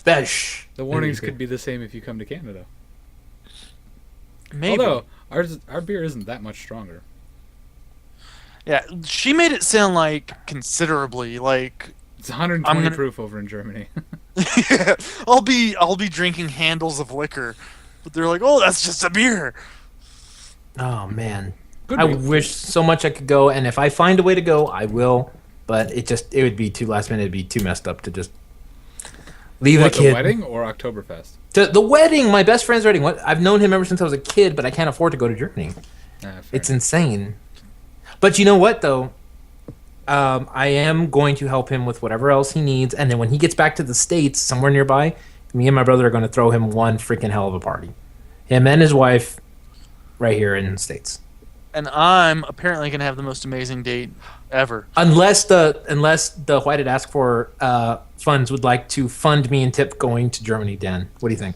That shh. The warnings could be the same if you come to Canada. Maybe. Although our beer isn't that much stronger. Yeah, she made it sound like considerably like It's 120 gonna- proof over in Germany. I'll be drinking handles of liquor, but they're like, "Oh, that's just a beer." Oh man. Could I be. wish so much I could go, and if I find a way to go, I will. But it would be too last minute. It'd be too messed up to just leave What, the the kid. wedding or Oktoberfest? To the wedding, my best friend's wedding. What I've known him ever since I was a kid, but I can't afford to go to Germany. Fair It's enough. insane. But you know what, though? I am going to help him with whatever else he needs, and then when he gets back to the States, somewhere nearby, me and my brother are going to throw him one freaking hell of a party. Him and his wife, right here in the States. And I'm apparently gonna have the most amazing date ever. Unless the White It Ask for funds would like to fund me and Tip going to Germany, Dan. What do you think?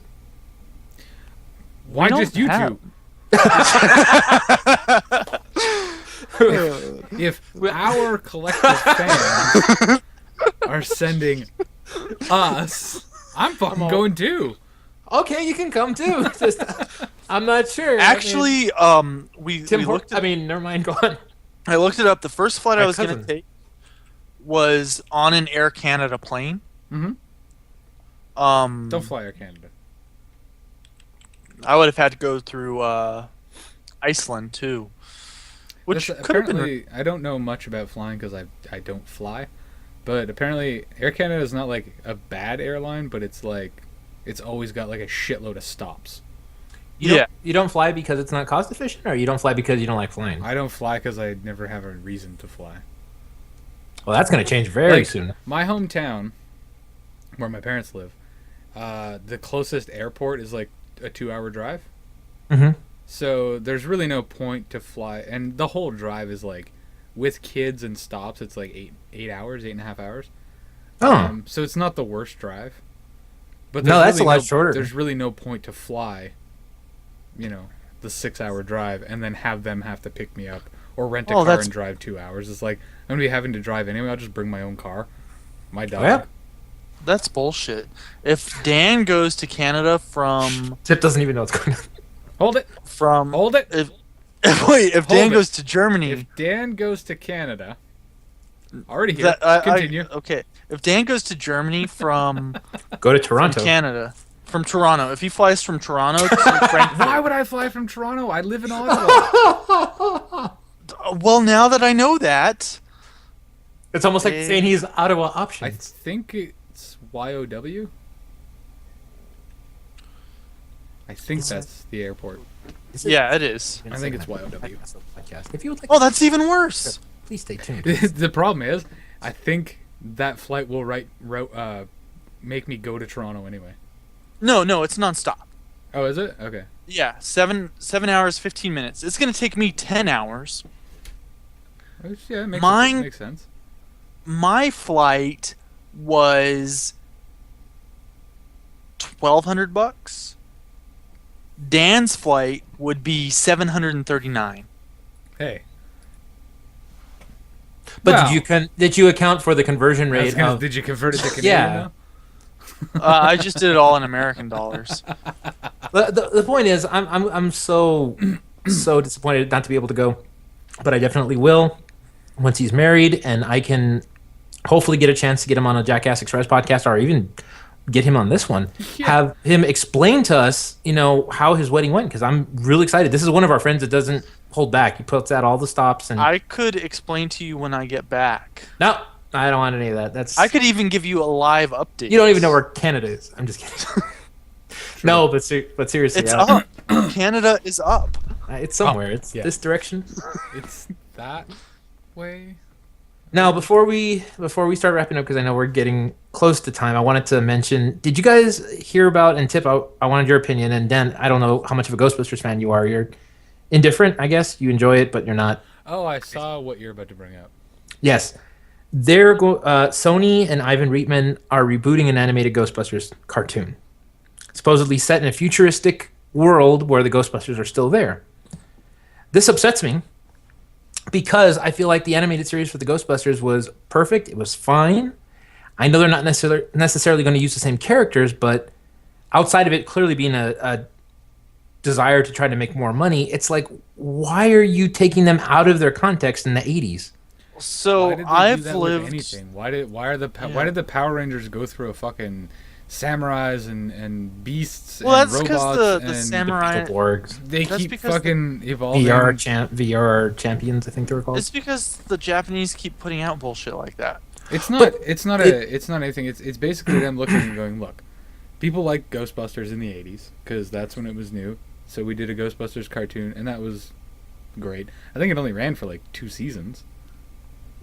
Why don't just you have- two? If our collective fans are sending us, I'm fucking going too. Okay, you can come too. I'm not sure. Actually, we Tim. looked at, Never mind. Go on. I looked it up. The first flight I My was cousin. gonna take was on an Air Canada plane. Mhm. Um, Don't fly Air Canada. I would have had to go through Iceland too, which This- could have been. apparently, I don't know much about flying because I don't fly, but apparently Air Canada is not like a bad airline, but it's like it's always got like a shitload of stops. You don't fly because it's not cost efficient, or you don't fly because you don't like flying. I don't fly because I never have a reason to fly. Well, that's going to change very Like, soon. My hometown, where my parents live, the closest airport is like a 2-hour drive. Mm-hmm. So there's really no point to fly, and the whole drive is like, with kids and stops, it's like 8.5 hours. Oh, So it's not the worst drive. But No, there's that's really a lot shorter. There's really no point to fly, the 6-hour drive and then have them have to pick me up or rent a Oh, car that's- and drive 2 hours. It's like I'm gonna be having to drive anyway. I'll just bring my own car, my dog. Yeah. That's bullshit. If Dan goes to Canada from Tip doesn't even know what's going on. Hold it, from hold it. if if Dan Hold it. goes to Germany, If Dan goes to Canada, already here. that, Continue. okay. If Dan goes to Germany from Go to from Toronto. Canada, from Toronto, if he flies from Toronto to Frankfurt, Why would I fly from Toronto? I live in Ottawa. well, now that I know that, It's almost like Eh. saying he's Ottawa I options. think it's YOW. I think that's the airport. yeah, it is. I think it's YOW. Podcast. If you would like, Oh, that's even worse. please stay tuned. The problem is, I think that flight will make me go to Toronto anyway. No, it's nonstop. Oh, is it? Okay. Yeah, 7 hours 15 minutes. It's gonna take me 10 hours. Which, yeah, Mine- makes sense. My flight was $1,200. Dan's flight would be $739. Hey. But Well, did you account for the conversion I was rate? gonna- Of, did you convert it to Canadian Yeah. now? I just did it all in American dollars. the point is, I'm so so disappointed not to be able to go, but I definitely will once he's married, and I can hopefully get a chance to get him on a Jackass Express podcast, or even get him on this one. Yeah. Have him explain to us, how his wedding went, because I'm really excited. This is one of our friends that doesn't hold back. He puts out all the stops, and I could explain to you when I get back. no, I don't want any of that. That's I could even give you a live update. you don't even know where Canada is. I'm just kidding. No, but seriously, It's yeah. up. Canada is up. It's somewhere. It's yeah. this direction. It's that way. Now, before we start wrapping up, because I know we're getting close to time, I wanted to mention: did you guys hear about? And Tip, I wanted your opinion. And Dan, I don't know how much of a Ghostbusters fan you are. You're indifferent, I guess. You enjoy it, but you're not. Oh, I saw what you're about to bring up. Yes, Sony and Ivan Reitman are rebooting an animated Ghostbusters cartoon, supposedly set in a futuristic world where the Ghostbusters are still there. This upsets me because I feel like the animated series for the Ghostbusters was perfect. It was fine. I know they're not necessarily going to use the same characters, but outside of it clearly being a desire to try to make more money, it's like, why are you taking them out of their context in the 80s? So Why did they do I've that with lived. anything? Why did the Power Rangers go through a fucking samurais and beasts Well, and that's because robots the and samurai. Beetleborgs. they That's keep because fucking evolving. VR champions, I think they were called. It's because the Japanese keep putting out bullshit like that. It's not. But It's not a. It's not anything. It's basically them looking and going, look, people like Ghostbusters in the '80s because that's when it was new. So we did a Ghostbusters cartoon, and that was great. I think it only ran for like 2 seasons.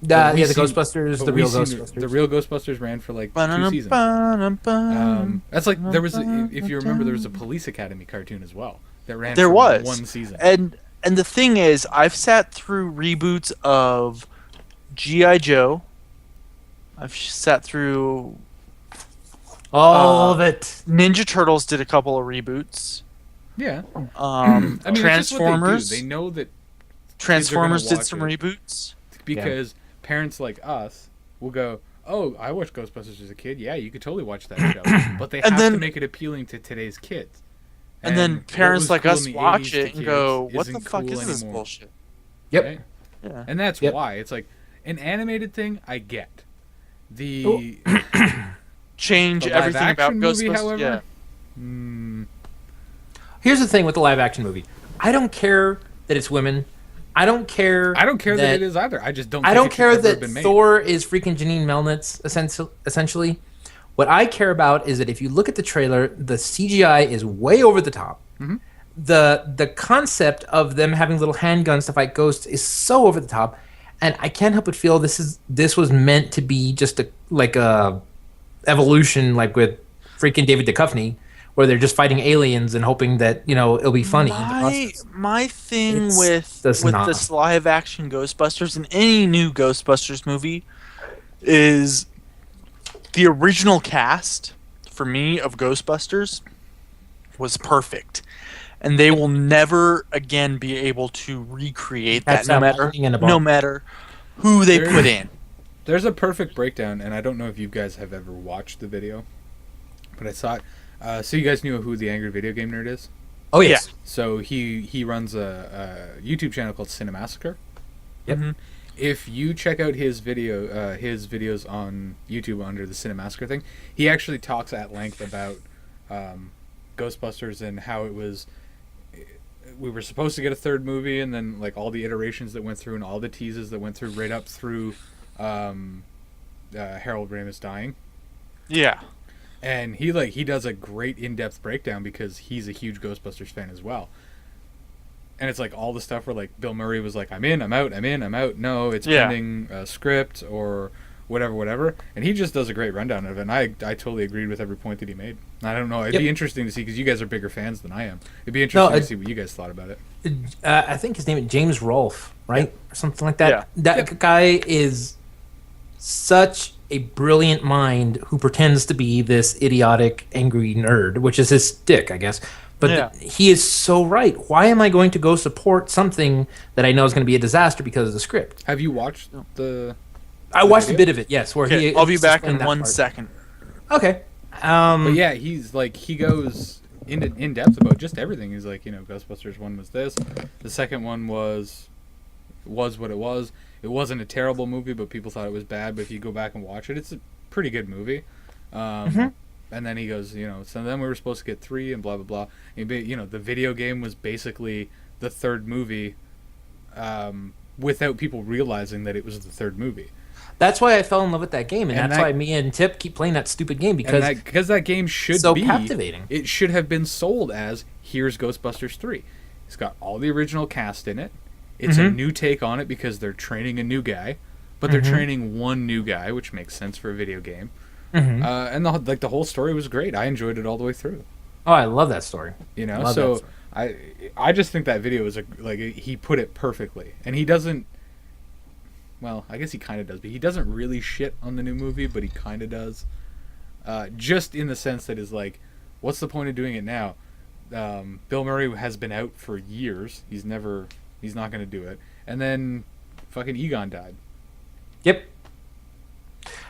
Yeah, But we the seen- Ghostbusters, but the we real seen Ghostbusters. The real Ghostbusters ran for like 2 seasons. Ba-dum-ba-dum-bum. That's like there was, if you remember, there was a Police Academy cartoon as well that ran. There for was 1 season. and the thing is, I've sat through reboots of GI Joe. I've sat through All of it. Ninja Turtles. Did a couple of reboots. Yeah, I mean, it's just what Transformers. they do. They know that Transformers did watch some it. reboots. because parents like us will go, "Oh, I watched Ghostbusters as a kid. Yeah, you could totally watch that show." But they And have then- to make it appealing to today's kids. And then what parents was like cool us in the watch 80s to it and kids go, "What the isn't fuck cool is this anymore." Yep. bullshit?" Right? Yeah. And that's Yep. why it's like an animated thing. I get the Change The live everything about action movie, Ghostbusters. however, Yeah. Here's the thing with the live action movie. I don't care that it's women. I don't care. I don't care that it is either. I just don't. I think don't it should care ever that have been made. Thor is freaking Janine Melnitz, essentially. What I care about is that if you look at the trailer, the CGI is way over the top. Mm-hmm. The concept of them having little handguns to fight ghosts is so over the top, and I can't help but feel this was meant to be just a evolution, like with freaking David Duchovny, where they're just fighting aliens and hoping that it'll be funny. in the process. My thing It's with does not. this live action Ghostbusters and any new Ghostbusters movie is the original cast for me of Ghostbusters was perfect. And they will never again be able to recreate that, That's lightning in a no bottle. matter who they put in. There's a perfect breakdown, and I don't know if you guys have ever watched the video, but I saw it. So you guys knew who the Angry Video Game Nerd is? Oh yes. So he runs a YouTube channel called Cinemassacre. Yep. Mhm. If you check out his videos on YouTube under the Cinemassacre thing, he actually talks at length about Ghostbusters and how it was. We were supposed to get a third movie, and then like all the iterations that went through and all the teases that went through right up through Harold Ramis dying. Yeah. And he does a great in-depth breakdown because he's a huge Ghostbusters fan as well. And it's like all the stuff where like Bill Murray was like, I'm in, I'm out, I'm in, I'm out. No, it's pending a script or whatever. And he just does a great rundown of it. And I totally agreed with every point that he made. I don't know. It'd be interesting to see because you guys are bigger fans than I am. It'd be interesting to see what you guys thought about it. I think his name is James Rolfe, right? Or something like that. Yeah. That guy is such a brilliant mind who pretends to be this idiotic, angry nerd, which is his stick, I guess. But he is so right. Why am I going to go support something that I know is going to be a disaster because of the script? Have you watched the... I watched video? a bit of it, yes. Where Okay, he I'll be back explained in that 1 part. second. Okay. But yeah, he's like, he goes in depth about just everything. He's like, Ghostbusters 1 was this. The second one was what it was. It wasn't a terrible movie, but people thought it was bad. But if you go back and watch it, it's a pretty good movie. And then he goes, so then we were supposed to get 3 and blah, blah, blah. And, the video game was basically the third movie without people realizing that it was the third movie. That's why I fell in love with that game, and that's that- why me and Tip keep playing that stupid game because that game should so be captivating. It should have been sold as here's Ghostbusters 3. It's got all the original cast in it. It's a new take on it because they're training a new guy, but they're training one new guy, which makes sense for a video game. And the whole story was great. I enjoyed it all the way through. Oh, I love that story. Love So that story. I just think that video is he put it perfectly, and he doesn't. Well, I guess he kind of does, but he doesn't really shit on the new movie, but he kind of does. Just in the sense that is like, what's the point of doing it now? Bill Murray has been out for years. He's not going to do it. And then fucking Egon died. Yep.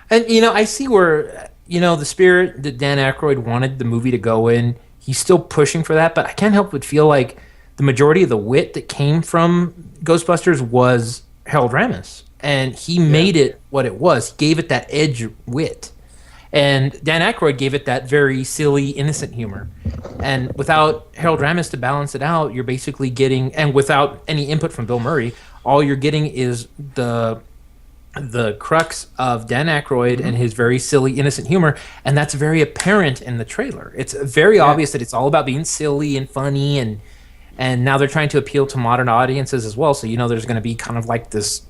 And, I see where, the spirit that Dan Aykroyd wanted the movie to go in, he's still pushing for that, but I can't help but feel like the majority of the wit that came from Ghostbusters was Harold Ramis. And he made it what it was. He gave it that edge wit. And Dan Aykroyd gave it that very silly, innocent humor. And without Harold Ramis to balance it out, you're basically getting, and without any input from Bill Murray, all you're getting is the crux of Dan Aykroyd and his very silly, innocent humor, and that's very apparent in the trailer. It's very obvious that it's all about being silly and funny, and now they're trying to appeal to modern audiences as well. So there's going to be kind of like this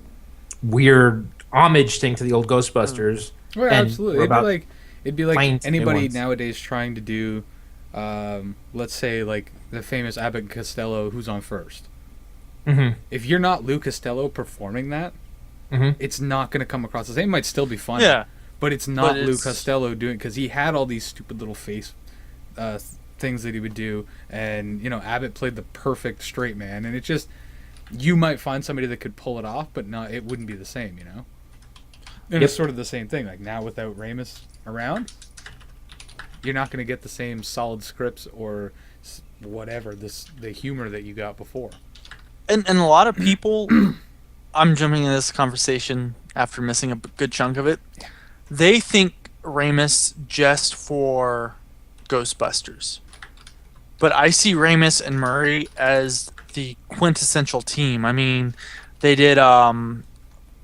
weird homage thing to the old Ghostbusters. Well, absolutely. It'd be like anybody ones. nowadays trying to do, let's say, like the famous Abbott and Costello, Who's on First. Mm-hmm. If you're not Lou Costello performing that, it's not going to come across the same. It might still be funny, but it's not Lou Costello doing, because he had all these stupid little face things that he would do, and Abbott played the perfect straight man, and it just, you might find somebody that could pull it off, but it wouldn't be the same, And it's sort of the same thing. Like now, without Ramis around, you're not going to get the same solid scripts or whatever the humor that you got before. And a lot of people, I'm jumping into this conversation after missing a good chunk of it. They think Ramis just for Ghostbusters, but I see Ramis and Murray as the quintessential team. I mean, they did.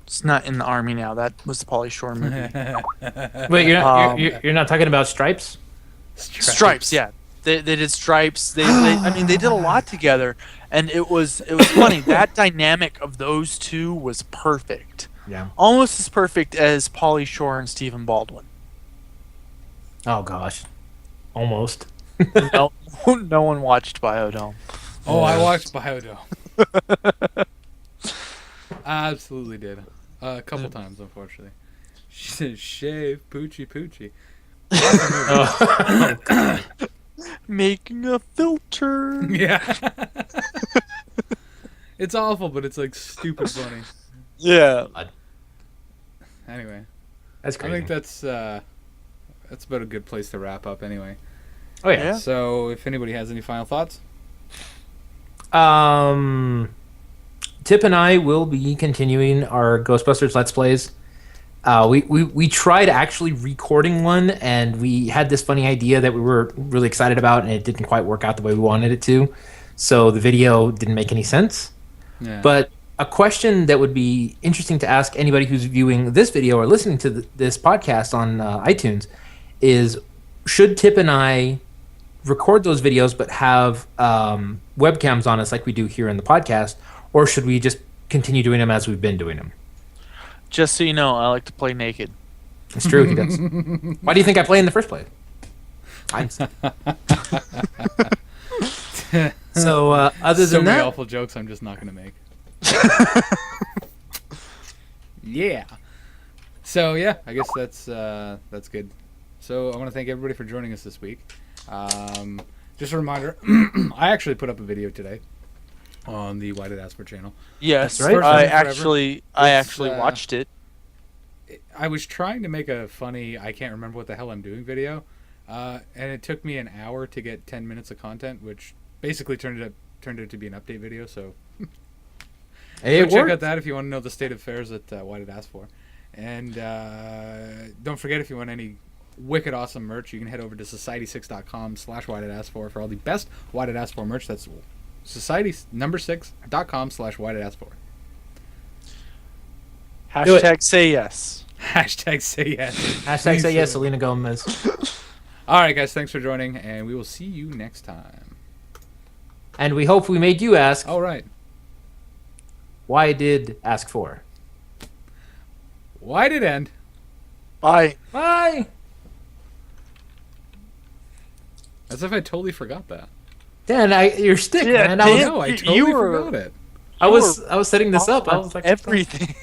It's not in the Army now. That was the Pauly Shore movie. Wait, you're not talking about Stripes? Stripes, yeah. They did Stripes. I mean, they did a lot together, and it was funny. That dynamic of those two was perfect. Yeah. Almost as perfect as Pauly Shore and Stephen Baldwin. Oh gosh, almost. No one watched Biodome. Oh, I watched Biodome. I absolutely did. A couple times, unfortunately. She said, "Shave, poochie, poochie." Making a filter. Yeah. It's awful, but it's like stupid funny. Yeah. Anyway, That's I crazy. think that's about a good place to wrap up. Anyway. Oh yeah. So, if anybody has any final thoughts, Tip and I will be continuing our Ghostbusters Let's Plays. We tried actually recording one, and we had this funny idea that we were really excited about, and it didn't quite work out the way we wanted it to. So the video didn't make any sense. yeah. But a question that would be interesting to ask anybody who's viewing this video or listening to this podcast on iTunes is, should Tip and I record those videos but have webcams on us like we do here in the podcast, or should we just continue doing them as we've been doing them? Just so you know, I like to play naked. It's true, he does. Why do you think I play in the first place? So, other So than many that, awful jokes I'm just not going to make. Yeah. So, yeah, I guess that's good. So, I want to thank everybody for joining us this week. Just a reminder, I actually put up a video today on the Why Did Asper channel. Yes, That's right. I Forever. actually It's, watched it. I was trying to make a funny, I can't remember what the hell I'm doing video, and it took me an hour to get 10 minutes of content, which basically turned out to be an update video. So hey, go check out that if you want to know the state of affairs at Why Did Ask For. And don't forget, if you want any wicked awesome merch, you can head over to society6.com/Why Did Ask For all the best Why Did Ask For merch. That's society6.com/Why Did Ask For. Hashtag say yes. Hashtag say yes. Hashtag say yes, Selena Gomez. All right, guys, thanks for joining, and we will see you next time. And we hope we made you ask, All right. why did Ask For? Why did it end? Bye. Bye! As if I totally forgot that. Dan, your stick, Yeah, man. Dan, No, I you totally were- forgot it. I was setting this up. I was like, Everything.